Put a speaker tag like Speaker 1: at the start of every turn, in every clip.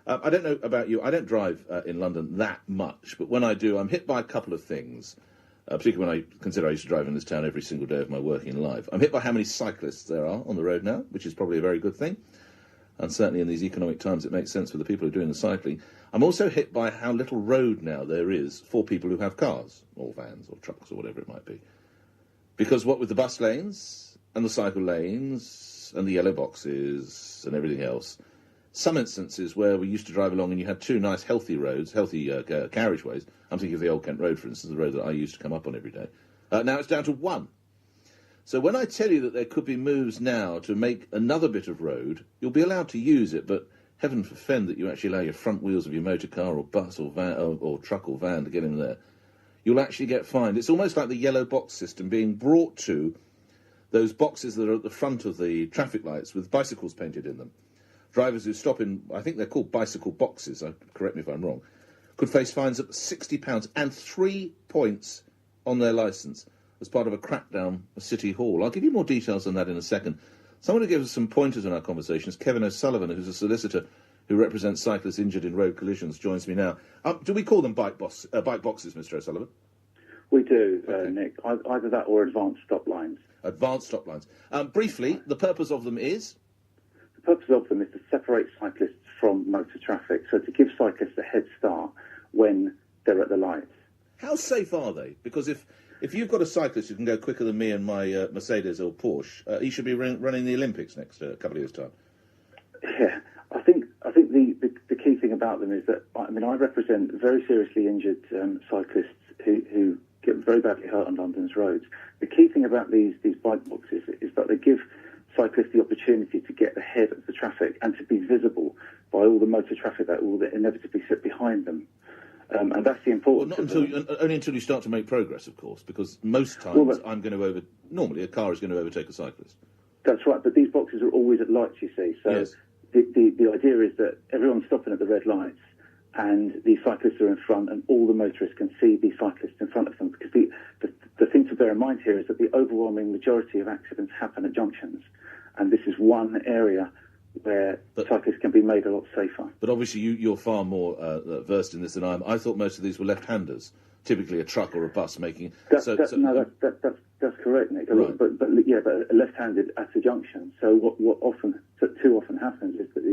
Speaker 1: I don't know about you. I don't drive in London that much, but when I do, I'm hit by a couple of things, particularly when I consider I used to drive in this town every single day of my working life. I'm hit by how many cyclists there are on the road now, which is probably a very good thing. And certainly in these economic times, it makes sense for the people who are doing the cycling. I'm also hit by how little road now there is for people who have cars, or vans, or trucks, or whatever it might be. Because what with the bus lanes, and the cycle lanes, and the yellow boxes, and everything else, some instances where we used to drive along and you had two nice healthy roads, healthy carriageways. I'm thinking of the Old Kent Road, for instance, the road that I used to come up on every day. Now it's down to one. So when I tell you that there could be moves now to make another bit of road, you'll be allowed to use it, but heaven forfend that you actually allow your front wheels of your motor car or bus or van or truck or van to get in there. You'll actually get fined. It's almost like the yellow box system being brought to those boxes that are at the front of the traffic lights with bicycles painted in them. Drivers who stop in, I think they're called bicycle boxes, correct me if I'm wrong, could face fines up to £60 and 3 points on their licence as part of a crackdown at City Hall. I'll give you more details on that in a second. Someone who gives us some pointers in our conversation is Kevin O'Sullivan, who's a solicitor who represents cyclists injured in road collisions, joins me now. Do we call them bike boxes, Mr. O'Sullivan?
Speaker 2: We do, okay. Nick. Either that or advanced stop lines.
Speaker 1: Advanced stop lines. Briefly, the purpose of them is?
Speaker 2: The purpose of them is to separate cyclists from motor traffic, so to give cyclists a head start when they're at the lights.
Speaker 1: How safe are they? Because if you've got a cyclist who can go quicker than me and my Mercedes or Porsche, he should be running the Olympics next couple of years' time.
Speaker 2: Yeah, I think the key thing about them is that, I represent very seriously injured cyclists who get very badly hurt on London's roads. The key thing about these bike boxes is that they give cyclists the opportunity to get ahead of the traffic and to be visible by all the motor traffic that will inevitably sit behind them. And that's the importance.
Speaker 1: Well, only until you start to make progress, of course, because most times normally a car is going to overtake a cyclist.
Speaker 2: That's right, but these boxes are always at lights, you see. So
Speaker 1: yes.
Speaker 2: The idea is that everyone's stopping at the red lights and the cyclists are in front and all the motorists can see the cyclists in front of them. Because the thing to bear in mind here is that the overwhelming majority of accidents happen at junctions. And this is one area where cyclists can be made a lot safer. But
Speaker 1: obviously you're far more versed in this than I am. I thought most of these were left-handers, typically a truck or a bus making...
Speaker 2: That's correct, Nick. Right. But left-handed at a junction. So what too often happens is that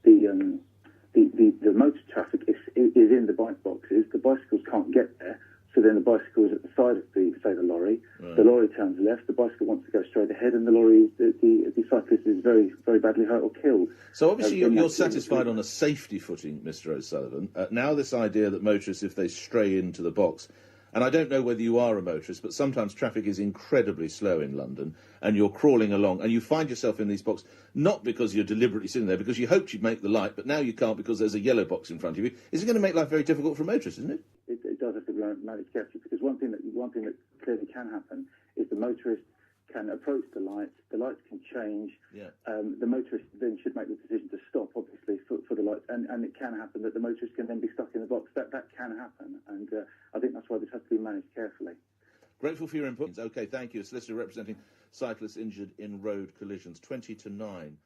Speaker 2: the motor traffic is in the bike boxes. The bicycles can't get there. So then the bicycle is at the side of the lorry. Right. The lorry turns left. The bicycle wants to go straight ahead, and the cyclist is very, very badly hurt or killed.
Speaker 1: So obviously you're satisfied on a safety footing, Mr. O'Sullivan. Now this idea that motorists, if they stray into the box, and I don't know whether you are a motorist, but sometimes traffic is incredibly slow in London, and you're crawling along, and you find yourself in these boxes, not because you're deliberately sitting there, because you hoped you'd make the light, but now you can't because there's a yellow box in front of you. Is it going to make life very difficult for a motorist, isn't it?
Speaker 2: It does have to be managed carefully, because one thing that clearly can happen is the motorist can approach the lights can change. Yeah. The motorist then should make the decision to stop, obviously, for the lights, and it can happen that the motorist can then be stuck in the box. That can happen, and I think that's why this has to be managed carefully.
Speaker 1: Grateful for your input. Okay, thank you. A solicitor representing cyclists injured in road collisions. 20 to 9.